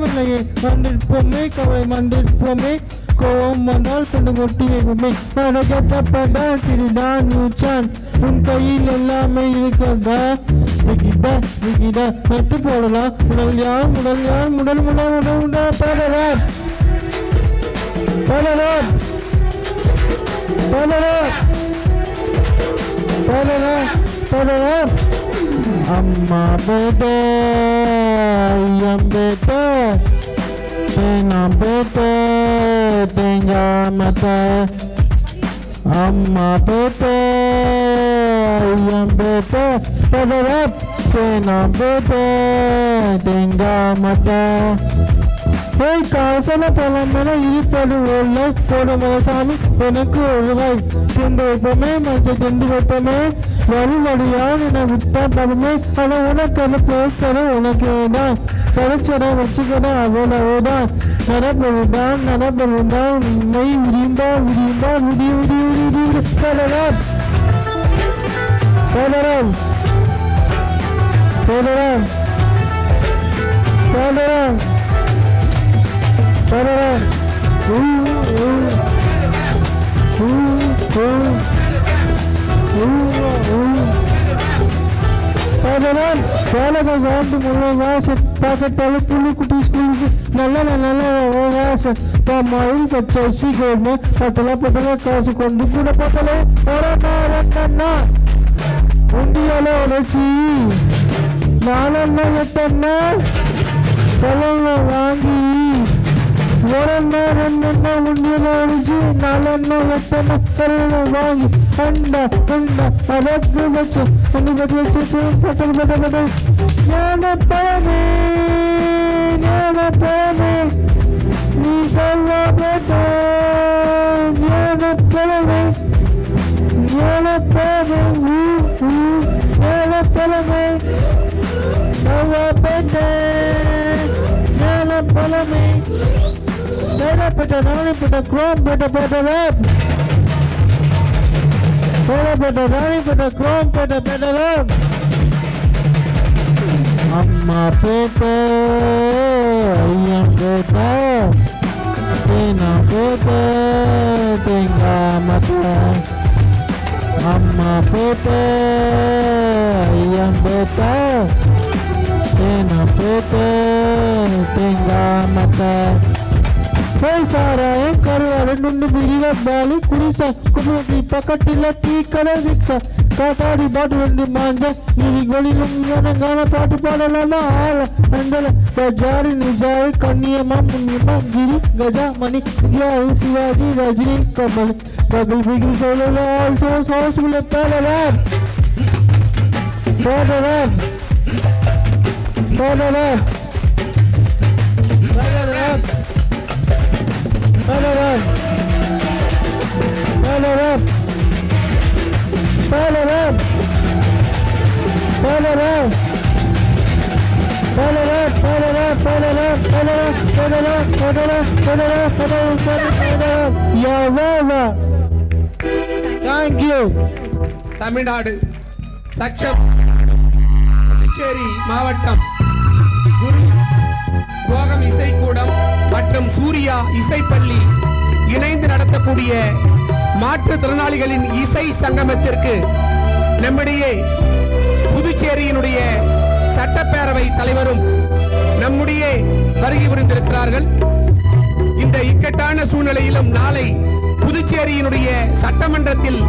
கவலையை மண்டிருப்போமே கவலை மண்டிருப்போமே கோவம் வந்தால் கொண்டு கொட்டி வைப்போமே கட்டப்பட்டா சிறிதான் நியூச்சான் உன் கையில் எல்லாமே இருக்கிறதா நட்டு போடலாம் உடல் யார் முதல் பாடலாம் அம்மா பேட்டே ஐயம் பேட்டே நாம் பேட்டே தேங்காமத்த அம்மா பேட்டே ஐயம் பேட்டே நாம் பேட்டே தேங்காமத்த காசன பழமென இருப்பது ஒல்லை போடுமல சாமி எனக்கு ஒருவாய் திண்டு வைப்போமே மஞ்சள் திண்டு வைப்போமே வழி வழியால் என விட்டா பருமே ஆனால் உனக்கு போக்கட உனக்கேதான் கரைச்சடை வச்சுக்கட அவ்வளவுதான் நடப்பதுதான் உண்மை விரிந்தா விடி சொல்லலாம் புள்ளி குட்டி ஸ்கூலுக்கு நல்ல மயில் கச்சி பட்டல காசு கொண்டு கூட பட்டல உண்டியால உழைச்சி நாலெண்ணா எட்டெண்ணா பழங்க வாங்கி ஒரெண்ணா ரெண்டெண்ணா உண்டியால உழைச்சி நாலெண்ணா எட்டெண்ணா வாங்கி அண்டா அதற்கு வச்சு வச்சு பட்டல் ஞானப்பழமே நீ சொல்ல போட்ட ஞானப்பழமே அம்மா போட்டோ ஐயம் போட்டோ தேனா போட்டோ தேங்காமத்த அம்மா போட்டோ ஐயம் போட்டோ தேனா போட்டோ தேங்காமத்த சாராயம் கருவாடு நுண்டு பிரிவ பாலி குடிசா குடும்பி பக்கத்தில் டீ கடை ரிக்ஷா காத்தாடி பாட்டு ரெண்டு மாஞ்ச இனி கொலிலும் எனக்கான பாட்டு பாடலாமா ஆள அண்டல கஜாரி நிஜாரி கண்ணியமா முன்னியமா கிரி கஜா மணி யாரு சிவாஜி ரஜினி கமல் பகல் பிகிரி சொல்லல ஆல்சோ சாசுல பேடலாம் Thank you. தமிழ்நாடு சக்ஷம் புதுச்சேரி மாவட்டம் குரு போகம் இசைக்கூடம் மற்றும் சூர்யா இசைப்பள்ளி இணைந்து நடத்தக்கூடிய மாற்றுத்திறனாளிகளின் இசை சங்கமத்திற்கு நம்முடைய புதுச்சேரியினுடைய சட்டப்பேரவை தலைவரும் நம்முடைய வருகை புரிந்திருக்கிறார்கள். இந்த இக்கட்டான சூழ்நிலையிலும் நாளை புதுச்சேரியினுடைய சட்டமன்றத்தில்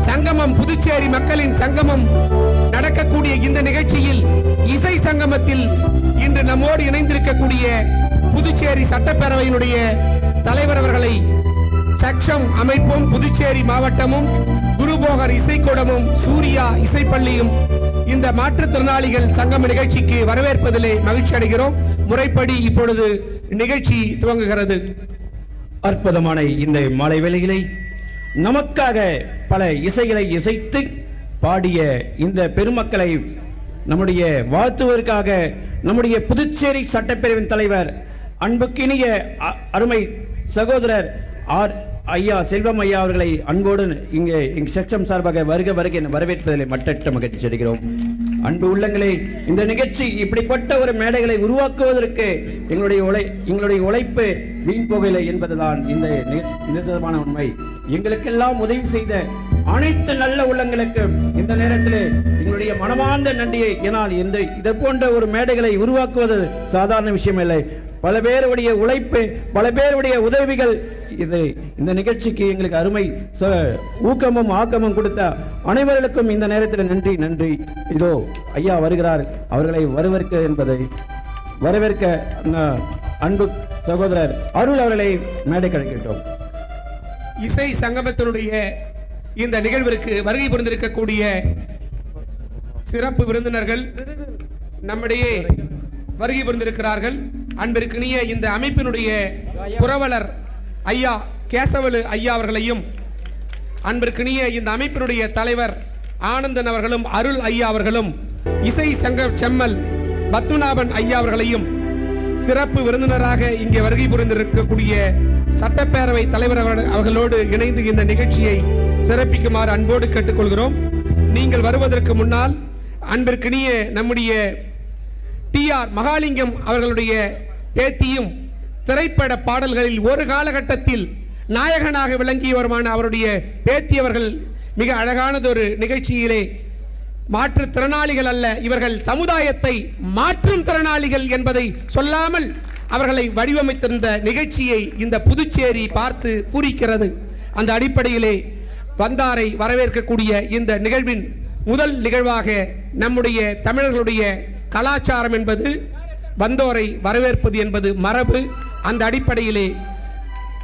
சங்கமம் புதுச்சேரி மக்களின் சங்கமம் நடக்கக்கூடிய இந்த நிகழ்ச்சியில் இசை சங்கமத்தில் இன்று நம்மோடு இணைந்திருக்கக்கூடிய புதுச்சேரி சட்டப்பேரவையினுடைய தலைவர் அவர்களை சக்ஷம் அமைப்பும் புதுச்சேரி மாவட்டமும் குருபோகர் இசைக்கூடமும் சூர்யா இசைப்பள்ளியும் இந்த மாற்றுத்திறனாளிகள் சங்கம நிகழ்ச்சிக்கு வரவேற்பதிலே மகிழ்ச்சி அடைகிறோம். முறைப்படி இப்பொழுது நிகழ்ச்சி துவங்குகிறது. அற்புதமான இந்த மாலை வேளையிலே நமக்காக பல இசைகளை இசைத்து பாடிய இந்த பெருமக்களை நம்முடைய வாழ்த்துவதற்காக நம்முடைய புதுச்சேரி சட்டப்பேரவையின் தலைவர் அன்புக்கினிய அருமை சகோதரர் ஐயா செல்வம் ஐயா அவர்களை அன்போடு இங்கே செக்ஷன் சார்பாக வருக என வரவேற்பதில் மட்டற்ற மகிழ்ச்சி அடைகிறோம். அன்பு உள்ளங்களே, இந்த நிகழ்ச்சி இப்படிப்பட்ட ஒரு மேடைகளை உருவாக்குவதற்கு எங்களுடைய உழைப்பு வீண் போகவில்லை என்பதுதான் இந்த நிதர்சனமான உண்மை. எங்களுக்கெல்லாம் உதவி செய்த அனைத்து நல்ல உள்ளங்களுக்கு இந்த நேரத்தில் எங்களுடைய மனமார்ந்த நன்றியை. ஏனால் இதை போன்ற ஒரு மேடைகளை உருவாக்குவது சாதாரண விஷயம் இல்லை. பல பேருடைய உழைப்பு, பல பேருடைய உதவிகள், இந்த நிகழ்ச்சிக்கு எங்களுக்கு அருமை ஊக்கமும் ஆக்கமும் கொடுத்த அனைவர்களுக்கும் இந்த நேரத்தில் நன்றி நன்றி. இதோ ஐயா வருகிறார், அவர்களை வரவேற்க அன்பு சகோதரர் அருள் அவர்களை மேடை கழிக்கின்றோம். இசை சங்கமத்தினுடைய இந்த நிகழ்விற்கு வருகை புரிந்திருக்கக்கூடிய சிறப்பு விருந்தினர்கள் நம்மிடையே வருகை புரிந்திருக்கிறார்கள். அன்பிற்கினிய இந்த அமைப்பினுடைய புரவலர் ஐயா கேசவலு ஐயா அவர்களையும், அன்பிற்கினிய இந்த அமைப்பினுடைய தலைவர் ஆனந்தன் அவர்களும், அருள் ஐயா அவர்களும், இசை சங்க செம்மல் பத்மநாபன் ஐயா அவர்களையும், சிறப்பு விருந்தினராக இங்கே வருகை புரிந்திருக்கக்கூடிய சட்டப்பேரவை தலைவர் அவர்களோடு இணைந்து இந்த நிகழ்ச்சியை சிறப்பிக்குமாறு அன்போடு கேட்டுக்கொள்கிறோம். நீங்கள் வருவதற்கு முன்னால் அன்பிற்கினிய நம்முடைய TR மகாலிங்கம் அவர்களுடைய பேத்தியும் திரைப்பட பாடல்களில் ஒரு காலகட்டத்தில் நாயகனாக விளங்கியவருமான அவருடைய பேத்தி அவர்கள் மிக அழகானதொரு நிகழ்ச்சியிலே மாற்றுத்திறனாளிகள் அல்ல, இவர்கள் சமுதாயத்தை மாற்றும் திறனாளிகள் என்பதை சொல்லாமல் அவர்களை வடிவமைத்திருந்த நிகழ்ச்சியை இந்த புதுச்சேரி பார்த்து பூரிக்கிறது. அந்த அடிப்படையிலே வந்தாரை வரவேற்கக்கூடிய இந்த நிகழ்வின் முதல் நிகழ்வாக நம்முடைய தமிழர்களுடைய கலாச்சாரம் என்பது வந்தோரை வரவேற்பது என்பது மரபு. அந்த அடிப்படையிலே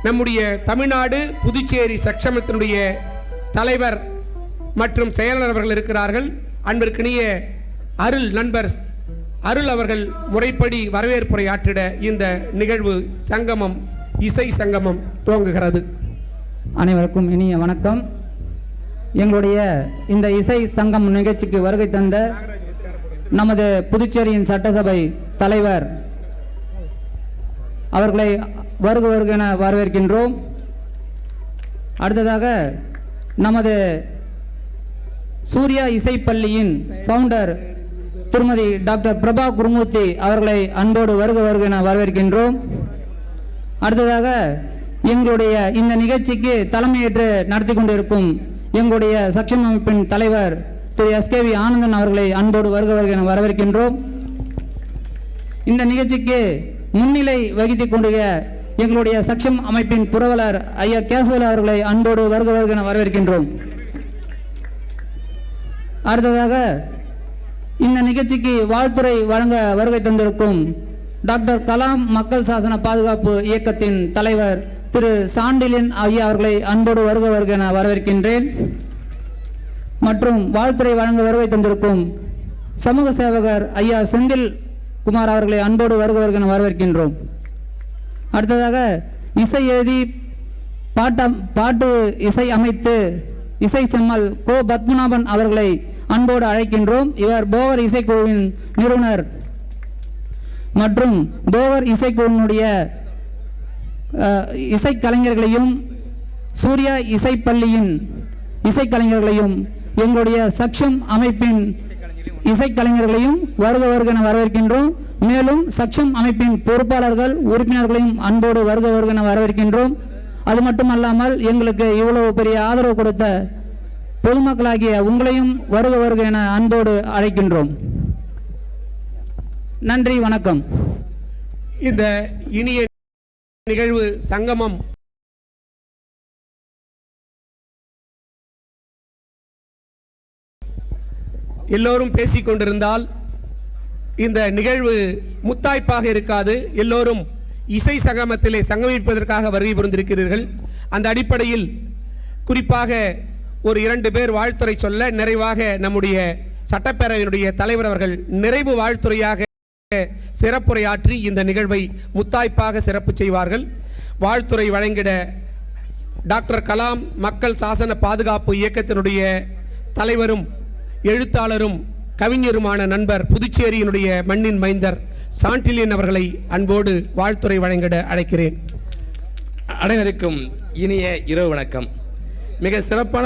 நம்முடைய தமிழ்நாடு புதுச்சேரி சட்டமன்றத்தினுடைய தலைவர் மற்றும் செயலாளர் அவர்கள் இருக்கிறார்கள். அன்பிற்கினிய அருள் நண்பர் அருள் அவர்கள் முறைப்படி வரவேற்புரை ஆற்றிட இந்த நிகழ்வு சங்கமம் இசை சங்கமம் துவங்குகிறது. அனைவருக்கும் இனிய வணக்கம். எங்களுடைய இந்த இசை சங்கம் நிகழ்ச்சிக்கு வருகை தந்த நமது புதுச்சேரியின் சட்டசபை தலைவர் அவர்களை வருக என வரவேற்கின்றோம். அடுத்ததாக நமது சூர்யா இசைப்பள்ளியின் ஃபவுண்டர் திருமதி டாக்டர் பிரபா குருமூர்த்தி அவர்களை அன்போடு வருக என வரவேற்கின்றோம். அடுத்ததாக எங்களுடைய இந்த நிகழ்ச்சிக்கு தலைமையேற்று நடத்தி கொண்டிருக்கும் எங்களுடைய சக்ஷம் அமைப்பின் தலைவர் திரு SKV ஆனந்தன் அவர்களை அன்போடு வருக என வரவேற்கின்றோம். இந்த நிகழ்ச்சிக்கு முன்னிலை வகித்துக் கொண்டிய எங்களுடைய சக்ஷம் அமைப்பின் புரவலர் ஐயா கேசவல் அவர்களை அன்போடு வருக என வரவேற்கின்றோம். அடுத்ததாக இந்த நிகழ்ச்சிக்கு வாழ்த்துறை வழங்க வருகை தந்திருக்கும் டாக்டர் கலாம் மக்கள் சாசன பாதுகாப்பு இயக்கத்தின் தலைவர் திரு சாண்டிலின் ஐயா அவர்களை அன்போடு வருக என வரவேற்கின்றேன். மற்றும் வாழ்த்துறை வழங்க வருகை தந்திருக்கும் சமூக சேவகர் ஐயா செந்தில் குமார் அவர்களை அன்போடு வருக என வரவேற்கின்றோம். அடுத்ததாக இசை எழுதி பாட்டு இசை அமைத்து இசை செம்மல் கோ பத்மநாபன் அவர்களை அன்போடு அழைக்கின்றோம். இவர் போகர் இசைக்குழுவின் நிறுவனர் மற்றும் போகர் இசைக்குழுவினுடைய இசைக்கலைஞர்களையும் சூர்யா இசைப்பள்ளியின் இசைக்கலைஞர்களையும் எங்களுடைய சக்ஷம் அமைப்பின் இசைக்கலைஞர்களையும் வருக என வரவேற்கின்றோம். மேலும் சக்ஷம் அமைப்பின் பொறுப்பாளர்கள் உறுப்பினர்களையும் அன்போடு வருக என வரவேற்கின்றோம். அது மட்டுமல்லாமல் எங்களுக்கு இவ்வளவு பெரிய ஆதரவு கொடுத்த பொதுமக்களாகிய உங்களையும் வருக என அன்போடு அழைக்கின்றோம். நன்றி, வணக்கம். இந்த இனிய நிகழ்வு சங்கமம் எல்லோரும் பேசிக் கொண்டிருந்தால் இந்த நிகழ்வு முத்தாய்ப்பாக இருக்காது. எல்லோரும் இசை சங்கமத்திலே சங்கமிப்பதற்காக வருகை புரிந்திருக்கிறீர்கள். அந்த அடிப்படையில் குறிப்பாக ஒரு 2 பேர் வாழ்த்துறை சொல்ல, நிறைவாக நம்முடைய சட்டப்பேரவையினுடைய தலைவர் அவர்கள் நிறைவு வாழ்த்துறையாக சிறப்புரையாற்றி இந்த நிகழ்வை முத்தாய்ப்பாக சிறப்பு செய்வார்கள். வாழ்த்துறை வழங்கிட டாக்டர் கலாம் மக்கள் சாசன பாதுகாப்பு இயக்கத்தினுடைய தலைவரும் எழுத்தாளரும் கவிஞருமான நண்பர் புதுச்சேரியினுடைய மண்ணின் மைந்தர் சாண்டிலியன் அவர்களை அன்போடு வாழ்த்துறை வழங்கிட அழைக்கிறேன். அனைவருக்கும் இனிய இரவு வணக்கம். மிக சிறப்பான